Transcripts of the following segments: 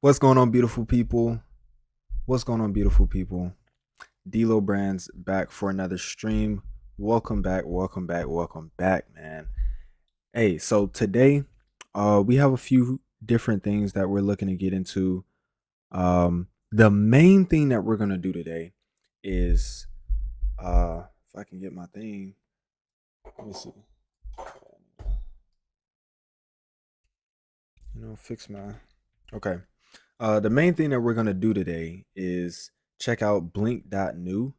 What's going on, beautiful people? What's going on, beautiful people? D'Lo Brands back for another stream. Welcome back, welcome back, welcome back, man. Hey, so today, we have a few different things that we're looking to get into. The main thing that we're gonna do today is, if I can get my thing, let me see. Fix my. Okay. The main thing that we're gonna do today is check out Blink.new,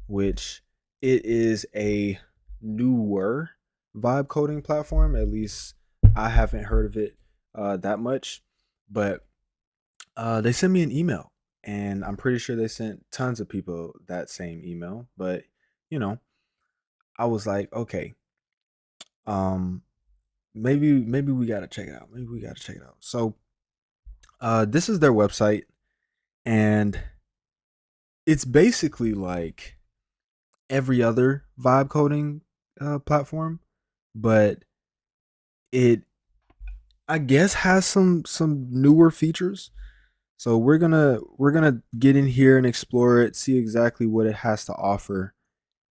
which it is a newer vibe coding platform. At least I haven't heard of it that much, but they sent me an email, and I'm pretty sure they sent tons of people that same email. But you know, I was like, okay, um, maybe we gotta check it out. Maybe we gotta check it out. So, this is their website, and it's basically like every other vibe coding platform, but it I guess has some newer features. So we're gonna get in here and explore it, see exactly what it has to offer,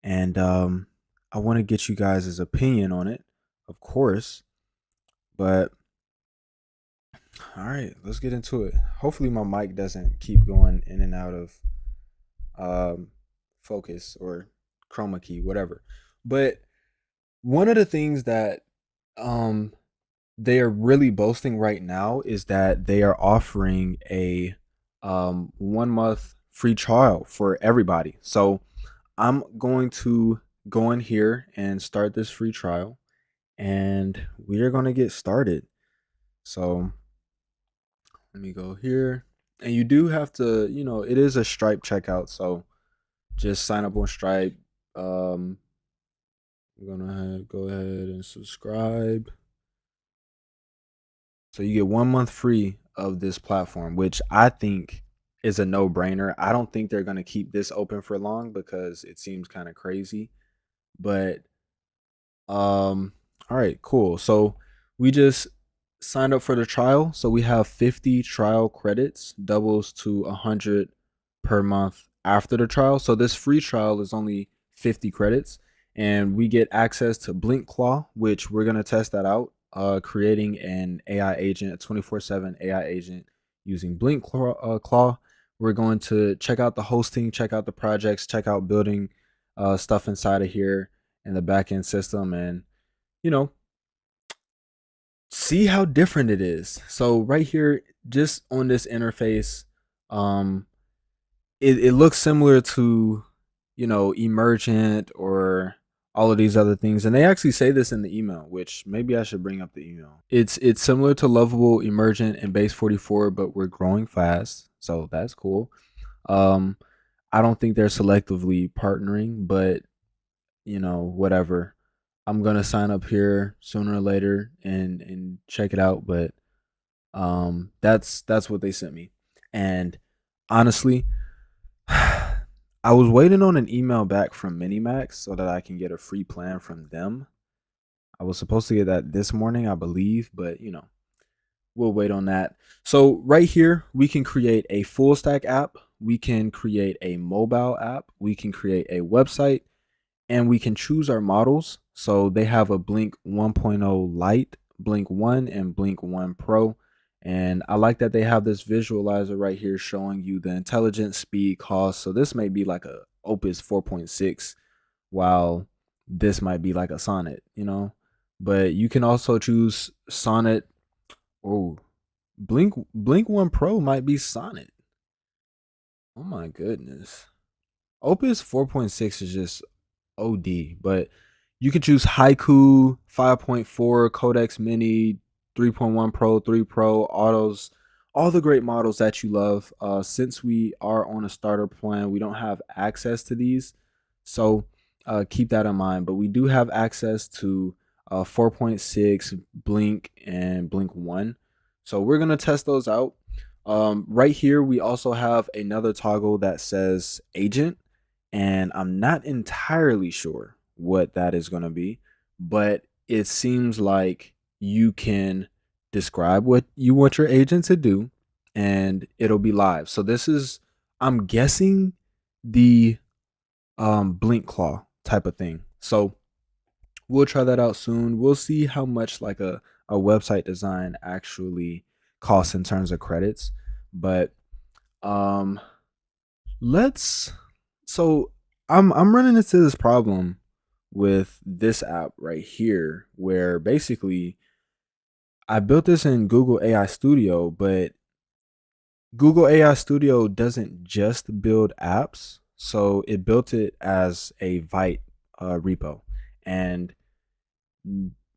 and I want to get you guys' opinion on it, of course. But all right, let's get into it. Hopefully my mic doesn't keep going in and out of um focus or chroma key, whatever. But one of the things that um they are really boasting right now is that they are offering a 1 month free trial for everybody. So I'm going to go in here and start this free trial, and we are going to get started. So let me go here. And you do have to, it is a Stripe checkout, so just sign up on Stripe. I'm gonna go ahead and subscribe. So you get 1 month free of this platform, which I think is a no brainer. I don't think they're going to keep this open for long because it seems kind of crazy. But, all right, cool. So we just signed up for the trial. So we have 50 trial credits, doubles to 100 per month after the trial. So this free trial is only 50 credits, and we get access to Blink Claw, which we're going to test that out, creating an AI agent, a 24/7 AI agent using Blink Claw. We're going to check out the hosting, check out the projects, check out building stuff inside of here in the backend system, and you know, see how different it is. So right here, just on this interface, um, it looks similar to, Emergent or all of these other things. And they actually say this in the email, which maybe I should bring up the email. It's similar to Lovable, Emergent, and Base 44, but we're growing fast. So that's cool. Um, I don't think they're selectively partnering, but whatever. I'm gonna sign up here sooner or later and check it out. But that's what they sent me. And honestly, I was waiting on an email back from Minimax so that I can get a free plan from them. I was supposed to get that this morning, I believe, but we'll wait on that. So right here, we can create a full stack app, we can create a mobile app, we can create a website, and we can choose our models. So they have a Blink 1.0 Lite, Blink 1, and Blink 1 Pro. And I like that they have this visualizer right here showing you the intelligence, speed, cost. So this may be like a Opus 4.6, while this might be like a Sonnet. But you can also choose Sonnet. Oh, Blink 1 Pro might be Sonnet. Oh my goodness. Opus 4.6 is just OD, but you could choose Haiku, 5.4, Codex Mini, 3.1 Pro, 3 Pro, autos, all the great models that you love. Since we are on a starter plan, we don't have access to these. So keep that in mind. But we do have access to 4.6, Blink, and Blink 1. So we're going to test those out. Right here, we also have another toggle that says agent, and I'm not entirely sure what that is going to be, but it seems like you can describe what you want your agent to do, and it'll be live. So this is, I'm guessing, the Blink Claw type of thing. So we'll try that out soon. We'll see how much like a website design actually costs in terms of credits. But um let's so I'm running into this problem with this app right here where basically I built this in Google AI Studio, but Google AI Studio doesn't just build apps. So it built it as a Vite repo. And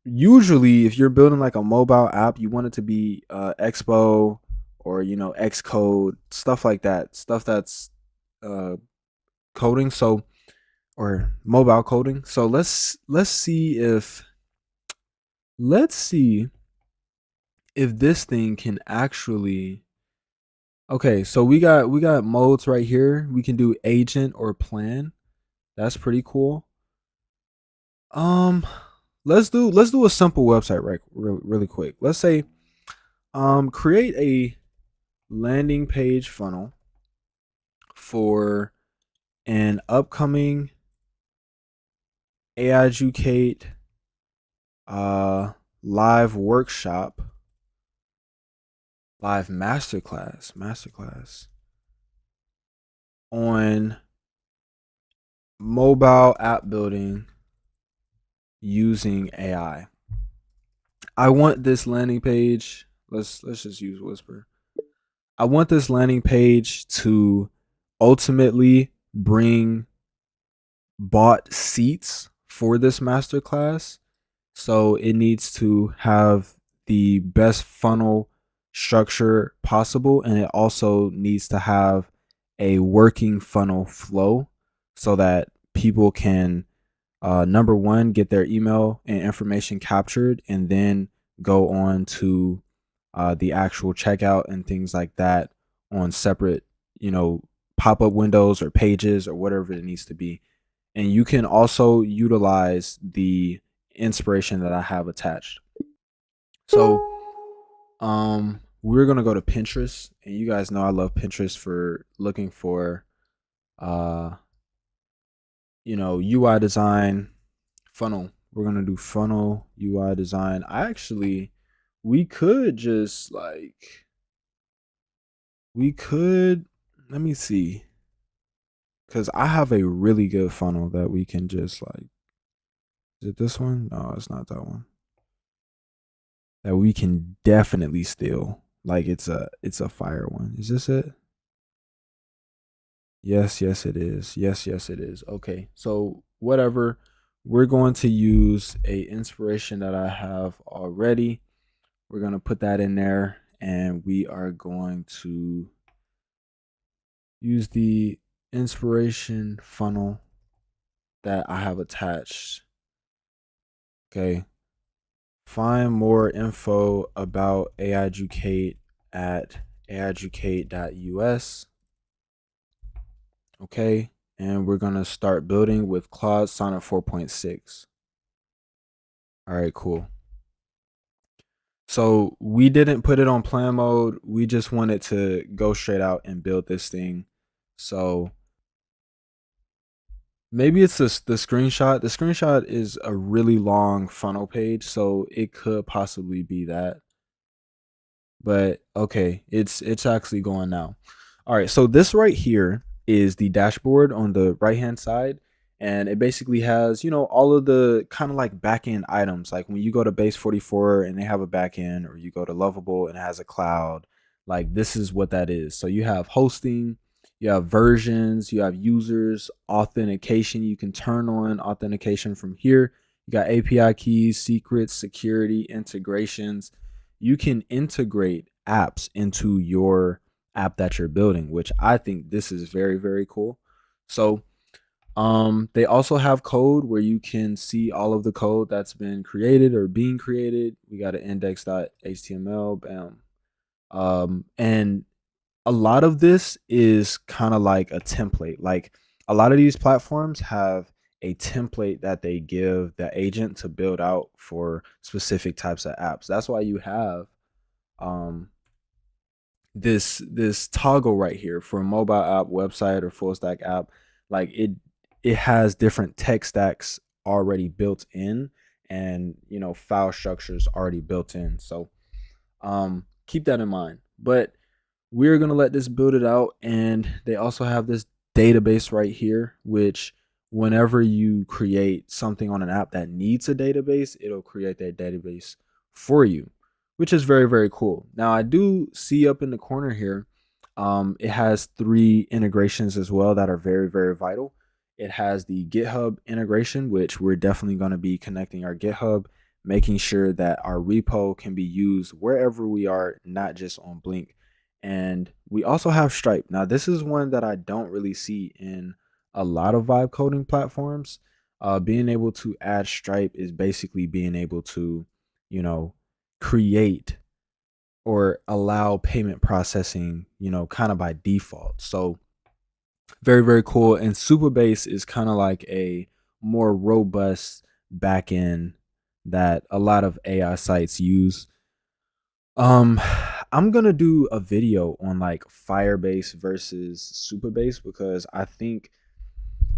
usually if you're building like a mobile app, you want it to be Expo or Xcode, stuff like that, stuff that's uh coding, so or mobile coding. So let's see if this thing can actually. Okay, so we got modes right here. We can do agent or plan. That's pretty cool. Um let's do a simple website right really quick. Let's say create a landing page funnel for an upcoming AI Educate live workshop, live masterclass on mobile app building using AI. I want this landing page. Let's just use Whisper. I want this landing page to ultimately bring bought seats for this masterclass. So it needs to have the best funnel structure possible, and it also needs to have a working funnel flow so that people can number one, get their email and information captured, and then go on to the actual checkout and things like that on separate, you know, pop up windows or pages or whatever it needs to be. And you can also utilize the inspiration that I have attached. So, we're gonna go to Pinterest, and you guys know I love Pinterest for looking for, uh, UI design funnel. We're gonna do funnel UI design. We could just like we could let me see, because I have a really good funnel that we can just like. Is it this one? No, it's not that one. That we can definitely steal. Like it's a fire one. Is this it? Yes, it is. Yes, it is. Okay, so whatever. We're going to use a inspiration that I have already. We're going to put that in there, and we are going to use the inspiration funnel that I have attached. Okay. Find more info about AI Educate at aiEducate.us. Okay. And we're going to start building with Claude Sonnet 4.6. All right, cool. So we didn't put it on plan mode. We just wanted to go straight out and build this thing. So maybe it's the screenshot. The screenshot is a really long funnel page, so it could possibly be that. But okay, it's actually going now. All right, so this right here is the dashboard on the right hand side, and it basically has all of the kind of like backend items. Like when you go to Base 44 and they have a backend, or you go to Lovable and it has a cloud. Like this is what that is. So you have hosting, you have versions, you have users, authentication. You can turn on authentication from here. You got API keys, secrets, security, integrations. You can integrate apps into your app that you're building, which I think this is very, very cool. So they also have code where you can see all of the code that's been created or being created. We got an index.html, bam. And a lot of this is kind of like a template. Like a lot of these platforms have a template that they give the agent to build out for specific types of apps. That's why you have um this toggle right here for a mobile app, website, or full stack app, like it has different tech stacks already built in, and file structures already built in. So keep that in mind. But we're going to let this build it out, and they also have this database right here, which whenever you create something on an app that needs a database, it'll create that database for you, which is very, very cool. Now I do see up in the corner here, it has three integrations as well that are very, very vital. It has the GitHub integration, which we're definitely going to be connecting our GitHub, making sure that our repo can be used wherever we are, not just on Blink. And we also have Stripe. Now, this is one that I don't really see in a lot of vibe coding platforms. Being able to add Stripe is basically being able to, you know, create or allow payment processing, kind of by default. So very, very cool. And Superbase is kind of like a more robust backend that a lot of AI sites use. um, I'm gonna do a video on like Firebase versus Superbase because I think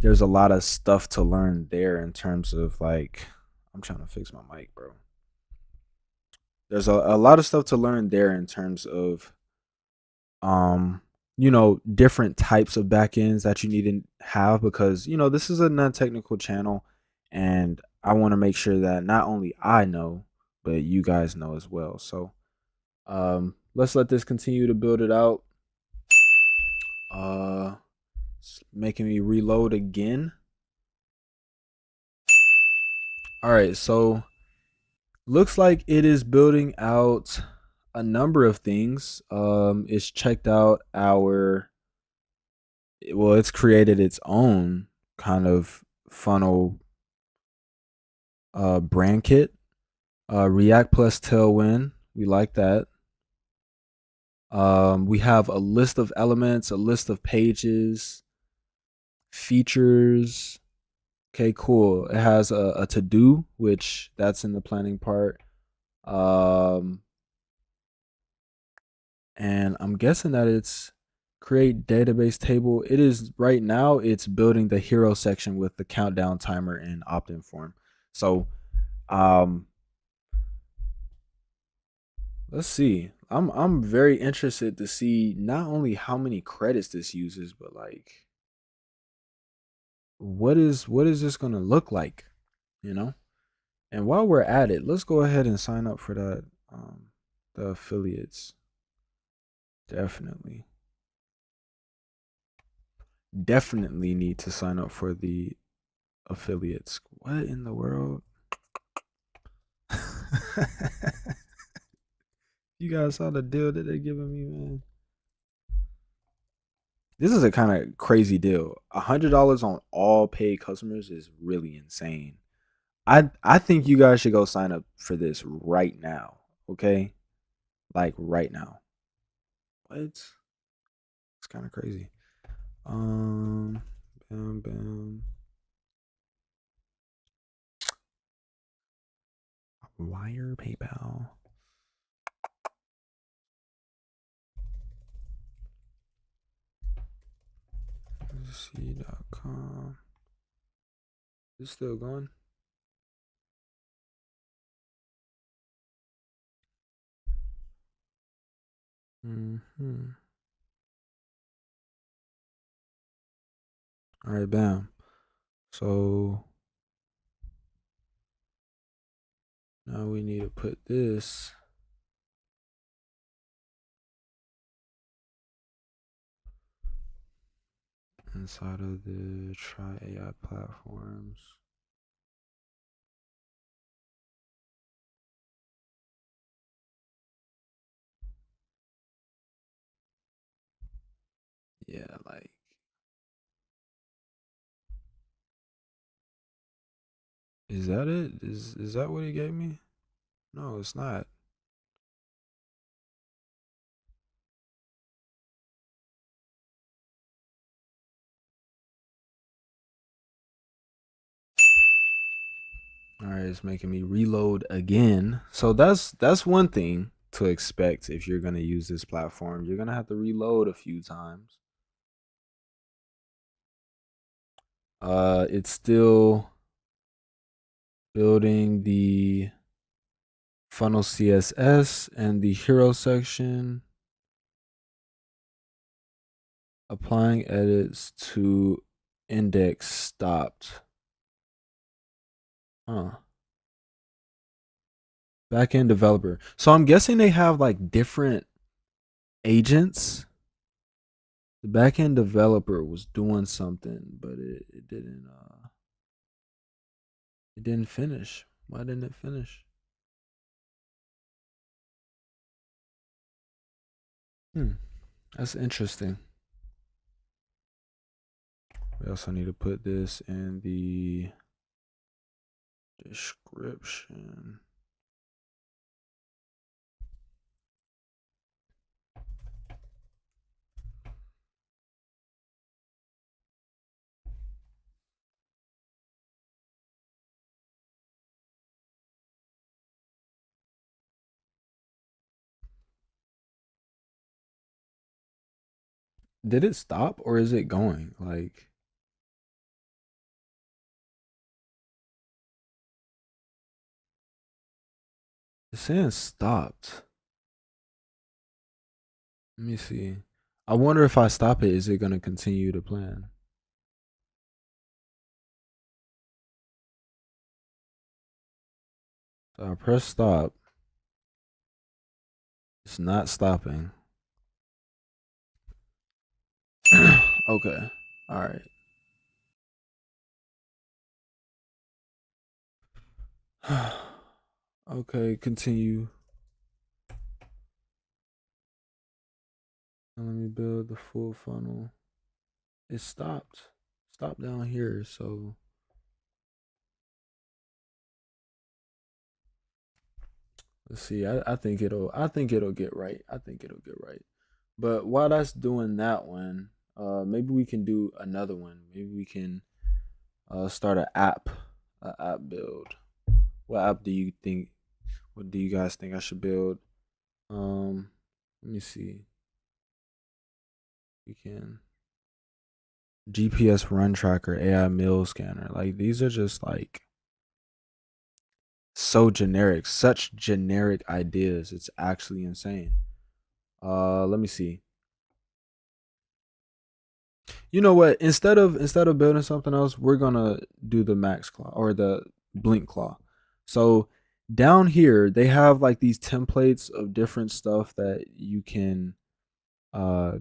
there's a lot of stuff to learn there in terms of like I'm trying to fix my mic, bro. There's a lot of stuff to learn there in terms of um different types of backends that you need to have because this is a non-technical channel, and I want to make sure that not only I know but you guys know as well. So let's let this continue to build it out. It's making me reload again. All right, so looks like it is building out a number of things. It's checked out our well, it's created its own kind of funnel brand kit. React plus Tailwind, we like that. We have a list of elements, a list of pages, features. Okay, cool. It has a to do, which that's in the planning part. Um, and I'm guessing that it's create database table. It is right now. It's building the hero section with the countdown timer and opt-in form. So, um, let's see. I'm very interested to see not only how many credits this uses, but like what is this gonna look like, you know? And while we're at it, let's go ahead and sign up for that. The affiliates. Definitely. Definitely need to sign up for the affiliates. What in the world? You guys saw the deal that they're giving me, man. This is a kind of crazy deal. $100 on all paid customers is really insane. I think you guys should go sign up for this right now. Okay, like right now. What? It's kind of crazy. Bam, bam. Wire, PayPal. C.com. Is it still going? Mm-hmm. All right, bam. So now we need to put this inside of the Try AI platforms. Yeah, like is that it? Is that what he gave me? No, it's not. All right, it's making me reload again. So that's one thing. to expect if you're going to use this platform. You're going to have to reload a few times. It's still building the funnel CSS and the hero section, applying edits to index stopped. Huh. Backend developer. So I'm guessing they have like different agents. The backend developer was doing something, but it didn't finish. Why didn't it finish? Hmm. That's interesting. We also need to put this in the description. Did it stop or is it going? Like, it's saying stopped. Let me see. I wonder if I stop it, is it going to continue to plan? So I press stop. It's not stopping. Okay. All right. Okay, continue. Now let me build the full funnel. It stopped. Stop down here. So let's see. I think it'll get right. I think it'll get right. But while that's doing that one, maybe we can do another one. Maybe we can start an app build. What app do you think? What do you guys think I should build? Let me see. We can GPS run tracker, AI meal scanner. Like these are just like so generic, such generic ideas. It's actually insane. Let me see. You know what? Instead of building something else, we're gonna do the Max Claw or the Blink Claw. So down here, they have like these templates of different stuff that you can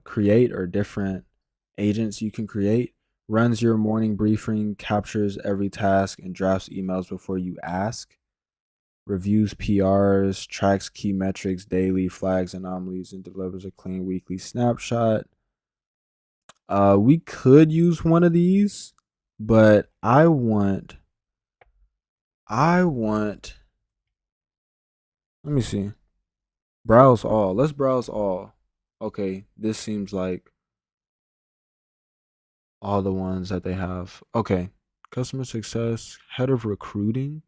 create or different agents you can create. Runs your morning briefing, captures every task, and drafts emails before you ask. Reviews PRs, tracks key metrics daily, flags anomalies, and delivers a clean weekly snapshot. We could use one of these, but I want. Let me see. Browse all. Let's browse all. Okay, this seems like all the ones that they have. Okay, customer success, head of recruiting,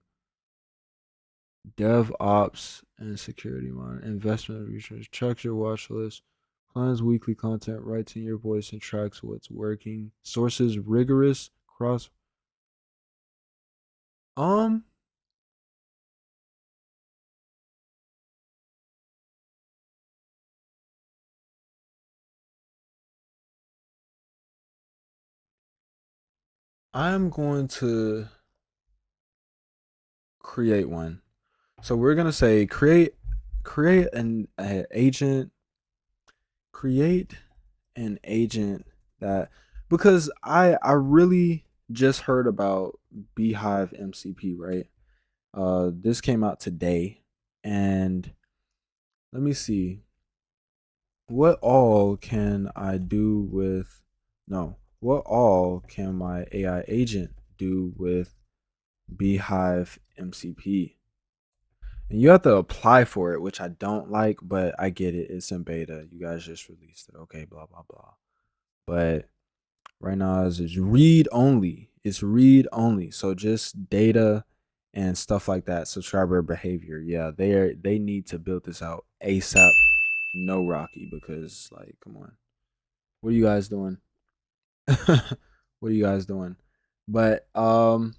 dev ops, and security monitor, investment research, tracks your watch list, plans weekly content, writes in your voice, and tracks what's working. Sources rigorous cross. Um, I'm going to create one. So we're gonna say create an agent, create an agent that, because I really just heard about Beehive MCP, right? This came out today, and let me see, what all can I do with, no, what all can my AI agent do with Beehive MCP? And you have to apply for it, which I don't like, but I get it. It's in beta. You guys just released it. Okay, blah blah blah. But right now it's read only. It's read only. So just data and stuff like that. Subscriber behavior. Yeah, they need to build this out ASAP. No Rocky, because like, come on, what are you guys doing? What are you guys doing? But I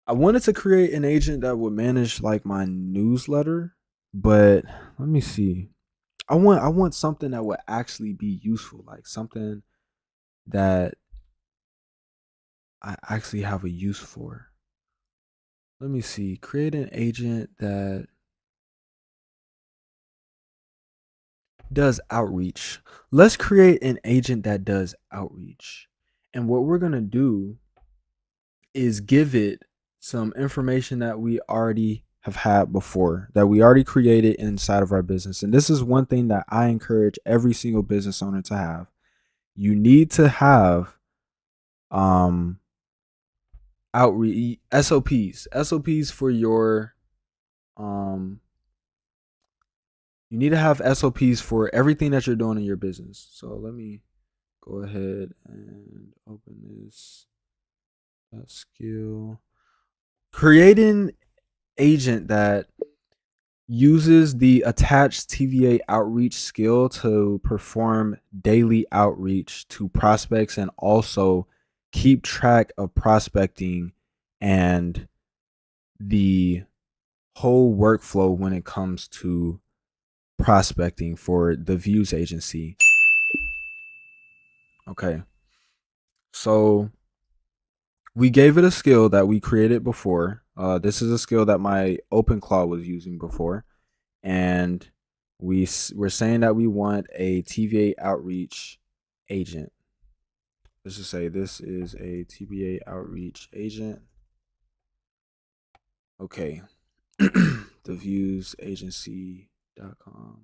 wanted to create an agent that would manage like my newsletter, but let me see. I want something that would actually be useful, like something that I actually have a use for. Let me see. Create an agent that does outreach. Let's create an agent that does outreach. And what we're going to do is give it some information that we already have had before, that we already created inside of our business. And this is one thing that I encourage every single business owner to have. You need to have um outreach SOPs for your um you need to have SOPs for everything that you're doing in your business. So let me go ahead and open this skill. Creating agent that uses the attached TVA outreach skill to perform daily outreach to prospects and also keep track of prospecting and the whole workflow when it comes to prospecting for the Views agency. Okay. So we gave it a skill that we created before. This is a skill that my OpenClaw was using before. And we're saying that we want a TVA outreach agent. Let's just say this is a TVA outreach agent. Okay. The Views agency.com.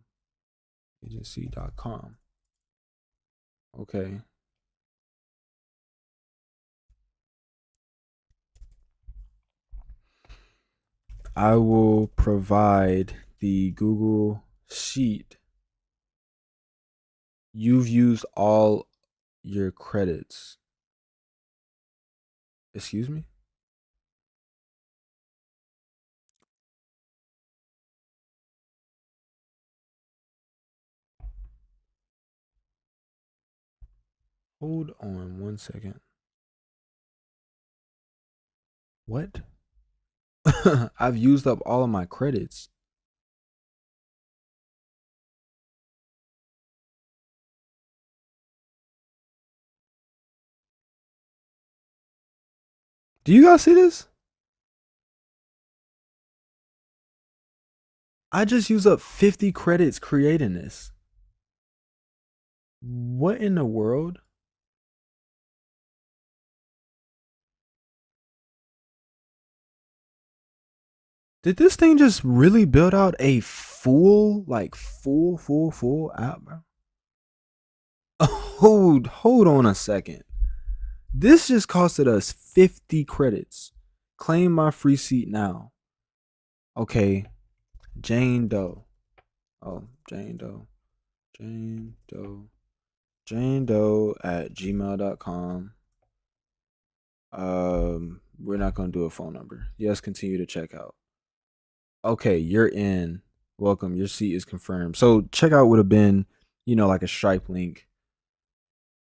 Agency.com. Okay. I will provide the Google Sheet. You've used all your credits. Excuse me? Hold on one second. What? I've used up all of my credits. Do you guys see this? I just used up 50 credits creating this. What in the world? Did this thing just really build out a full, like full app, bro? Hold on a second. This just costed us 50 credits. Claim my free seat now. Okay, Jane Doe. Oh, Jane Doe. Jane Doe. Jane Doe at gmail.com. We're not gonna do a phone number. Yes, continue to check out. Okay, you're in. Welcome. Your seat is confirmed. So checkout would have been, like a Stripe link.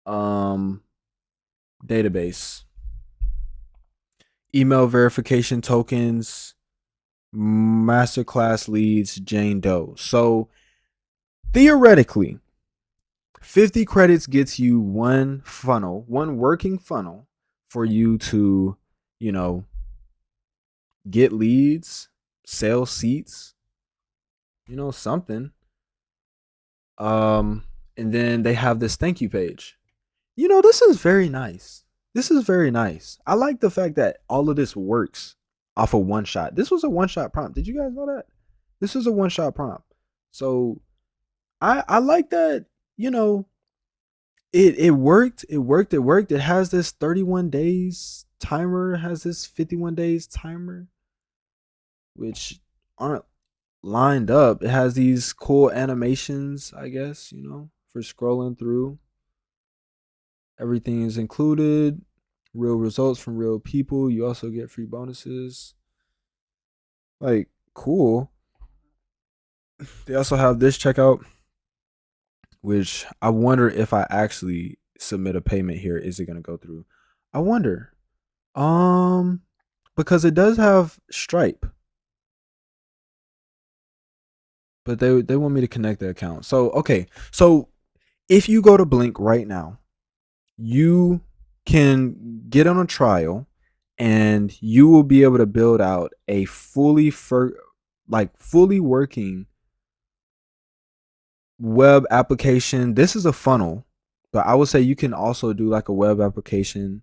Um, database, email verification tokens, masterclass leads, Jane Doe. So theoretically, 50 credits gets you one funnel, one working funnel for you to, you know, get leads, sell seats, something. And then they have this thank you page. This is very nice. This is very nice. I like the fact that all of this works off of one shot. This was a one shot prompt. Did you guys know that? This is a one shot prompt. So I like that, you know, it worked. It worked. It worked. It has this 31 days timer, has this 51 days timer, which aren't lined up. It has these cool animations, I guess, for scrolling through. Everything is included. Real results from real people. You also get free bonuses. Like, cool. They also have this checkout, which I wonder if I actually submit a payment here, is it gonna go through? I wonder. Um, because it does have Stripe, but they want me to connect the account. So okay, so if you go to Blink right now, you can get on a trial, and you will be able to build out a fully working web application. This is a funnel, but I would say you can also do like a web application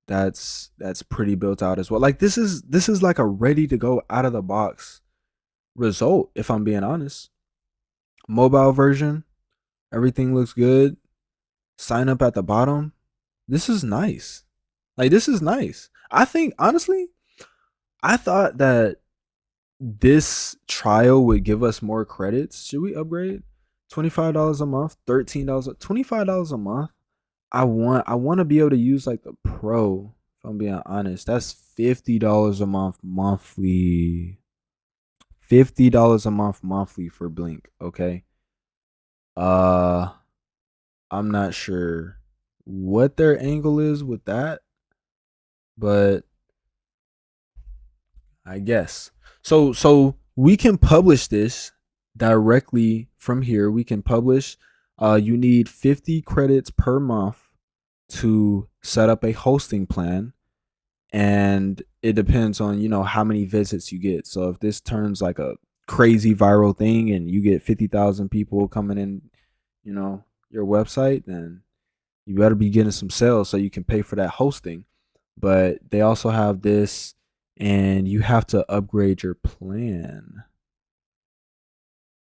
that's pretty built out as well. Like this is like a ready to go out of the box result, if I'm being honest. Mobile version, everything looks good. Sign up at the bottom. This is nice. Like this is nice. I think honestly, I thought that this trial would give us more credits. Should we upgrade? $25 a month, $13, $25 a month. I want to be able to use like the pro. If I'm being honest, that's $50 a month monthly. $50 a month monthly for Blink. Okay. Uh, I'm not sure what their angle is with that, but I guess. So we can publish this directly from here. We can publish. You need 50 credits per month to set up a hosting plan, and it depends on how many visits you get. So if this turns like a crazy viral thing and you get 50,000 people coming in, your website, then you better be getting some sales so you can pay for that hosting. But they also have this, and you have to upgrade your plan.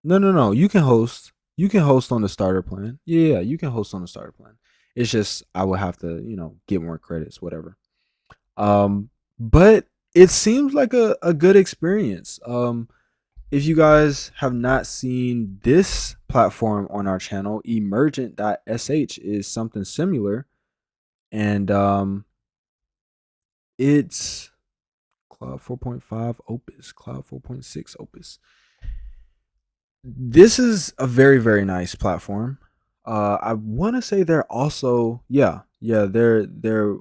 No, no, no. You can host. You can host on the starter plan. Yeah, you can host on the starter plan. It's just I would have to, get more credits, whatever. But it seems like a good experience. If you guys have not seen this platform on our channel, Emergent.sh is something similar, and it's Cloud 4.5 Opus, Cloud 4.6 Opus. This is a very very nice platform. I want to say they're also yeah they're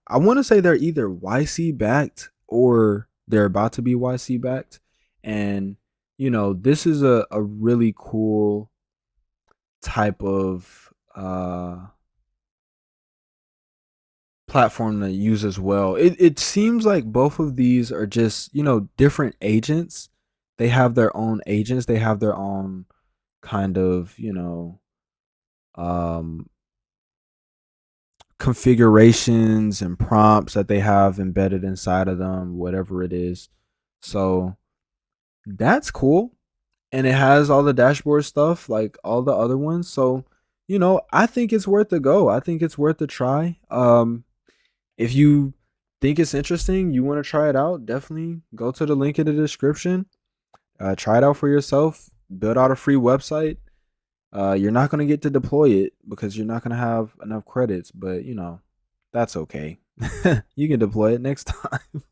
I want to say they're either YC backed or they're about to be YC backed, and this is a really cool type of platform to use as well. It seems like both of these are just different agents. They have their own agents. They have their own kind of um configurations and prompts that they have embedded inside of them, whatever it is. So that's cool. And it has all the dashboard stuff like all the other ones. So, I think it's worth a go. I think it's worth a try. If you think it's interesting, you want to try it out, definitely go to the link in the description. Try it out for yourself. Build out a free website. You're not going to get to deploy it because you're not going to have enough credits, but that's okay. You can deploy it next time.